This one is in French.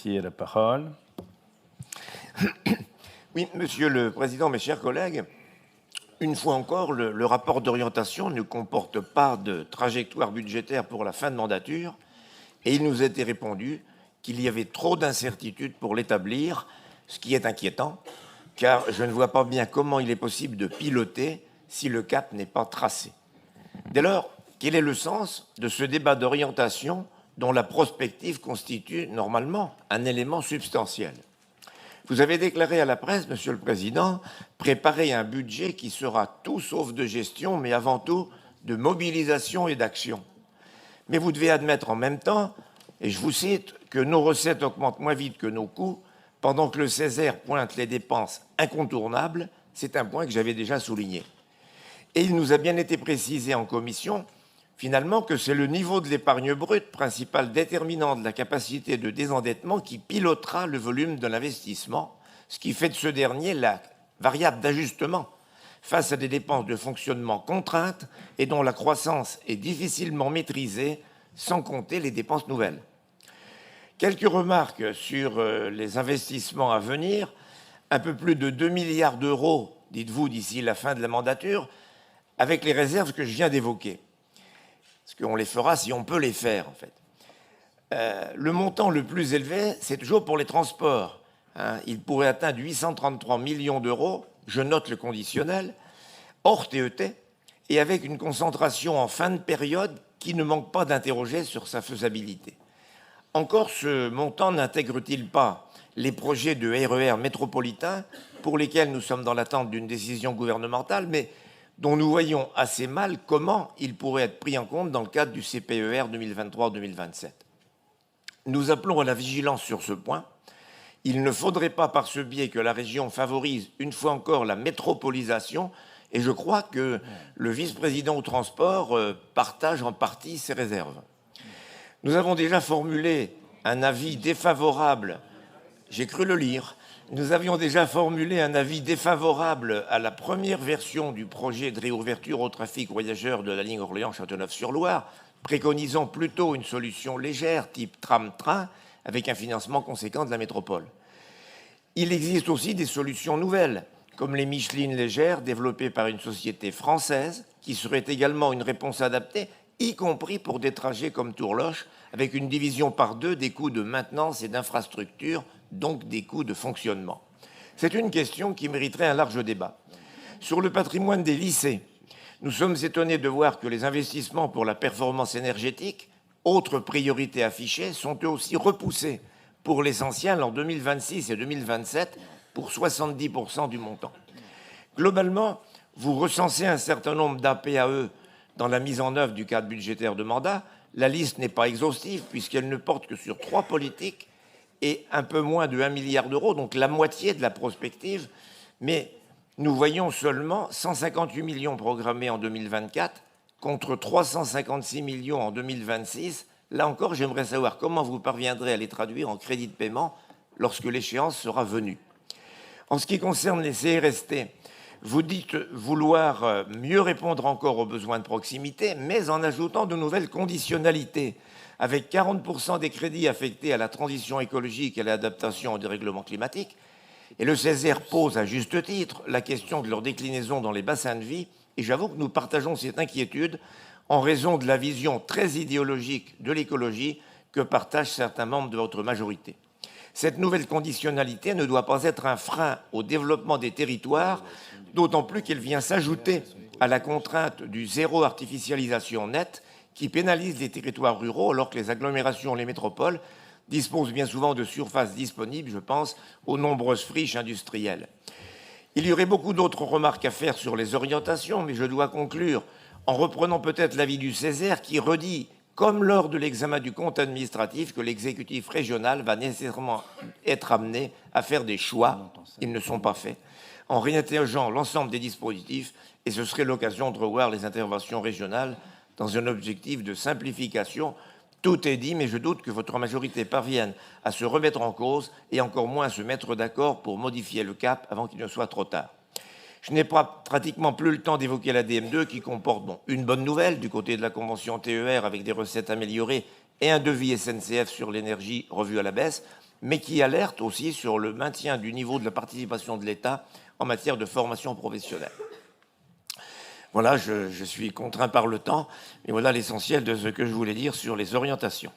Cartier a la parole. Oui, Monsieur le Président, mes chers collègues, une fois encore, le rapport d'orientation ne comporte pas de trajectoire budgétaire pour la fin de mandature et il nous a été répondu qu'il y avait trop d'incertitudes pour l'établir, ce qui est inquiétant, car je ne vois pas bien comment il est possible de piloter si le cap n'est pas tracé. Dès lors, quel est le sens de ce débat d'orientation dont la prospective constitue normalement un élément substantiel? Vous avez déclaré à la presse, Monsieur le Président, préparer un budget qui sera tout sauf de gestion, mais avant tout de mobilisation et d'action. Mais vous devez admettre en même temps, et je vous cite, que nos recettes augmentent moins vite que nos coûts, pendant que le Césaire pointe les dépenses incontournables. C'est un point que j'avais déjà souligné. Et il nous a bien été précisé en commission, finalement, que c'est le niveau de l'épargne brute, principal déterminant de la capacité de désendettement, qui pilotera le volume de l'investissement, ce qui fait de ce dernier la variable d'ajustement face à des dépenses de fonctionnement contraintes et dont la croissance est difficilement maîtrisée, sans compter les dépenses nouvelles. Quelques remarques sur les investissements à venir. Un peu plus de 2 milliards d'euros, dites-vous, d'ici la fin de la mandature, avec les réserves que je viens d'évoquer. Parce qu'on les fera si on peut les faire, en fait. Le montant le plus élevé, c'est toujours pour les transports. Il pourrait atteindre 833 millions d'euros, je note le conditionnel, hors TET, et avec une concentration en fin de période qui ne manque pas d'interroger sur sa faisabilité. Encore, ce montant n'intègre-t-il pas les projets de RER métropolitains pour lesquels nous sommes dans l'attente d'une décision gouvernementale, mais dont nous voyons assez mal comment ils pourraient être pris en compte dans le cadre du CPER 2023-2027. Nous appelons à la vigilance sur ce point. Il ne faudrait pas par ce biais que la région favorise une fois encore la métropolisation, et je crois que le vice-président au transport partage en partie ces réserves. Nous avons déjà formulé un avis défavorable, j'ai cru le lire, nous avions déjà formulé un avis défavorable à la première version du projet de réouverture au trafic voyageurs de la ligne Orléans-Châteauneuf-sur-Loire, préconisant plutôt une solution légère, type tram-train, avec un financement conséquent de la métropole. Il existe aussi des solutions nouvelles, comme les Michelines légères, développées par une société française, qui seraient également une réponse adaptée, y compris pour des trajets comme Tourloche, avec une division par deux des coûts de maintenance et d'infrastructure, donc des coûts de fonctionnement. C'est une question qui mériterait un large débat. Sur le patrimoine des lycées, nous sommes étonnés de voir que les investissements pour la performance énergétique, autre priorité affichée, sont eux aussi repoussés pour l'essentiel en 2026 et 2027 pour 70% du montant. Globalement, vous recensez un certain nombre d'APAE dans la mise en œuvre du cadre budgétaire de mandat. La liste n'est pas exhaustive puisqu'elle ne porte que sur 3 politiques et un peu moins de 1 milliard d'euros, donc la moitié de la prospective. Mais nous voyons seulement 158 millions programmés en 2024 contre 356 millions en 2026. Là encore, j'aimerais savoir comment vous parviendrez à les traduire en crédit de paiement lorsque l'échéance sera venue. En ce qui concerne les CRST, vous dites vouloir mieux répondre encore aux besoins de proximité, mais en ajoutant de nouvelles conditionnalités, avec 40% des crédits affectés à la transition écologique et à l'adaptation au dérèglement climatique. Et le Césaire pose à juste titre la question de leur déclinaison dans les bassins de vie, et j'avoue que nous partageons cette inquiétude en raison de la vision très idéologique de l'écologie que partagent certains membres de votre majorité. Cette nouvelle conditionnalité ne doit pas être un frein au développement des territoires, d'autant plus qu'elle vient s'ajouter à la contrainte du zéro artificialisation nette qui pénalise les territoires ruraux alors que les agglomérations, les métropoles, disposent bien souvent de surfaces disponibles, je pense aux nombreuses friches industrielles. Il y aurait beaucoup d'autres remarques à faire sur les orientations, mais je dois conclure en reprenant peut-être l'avis du Césaire qui redit, comme lors de l'examen du compte administratif, que l'exécutif régional va nécessairement être amené à faire des choix, ils ne sont pas faits, en réinterrogeant l'ensemble des dispositifs, et ce serait l'occasion de revoir les interventions régionales dans un objectif de simplification. Tout est dit, mais je doute que votre majorité parvienne à se remettre en cause et encore moins à se mettre d'accord pour modifier le cap avant qu'il ne soit trop tard. Je n'ai pratiquement plus le temps d'évoquer la DM2 qui comporte une bonne nouvelle du côté de la convention TER avec des recettes améliorées et un devis SNCF sur l'énergie revu à la baisse, mais qui alerte aussi sur le maintien du niveau de la participation de l'État en matière de formation professionnelle. Voilà, je suis contraint par le temps, et voilà l'essentiel de ce que je voulais dire sur les orientations.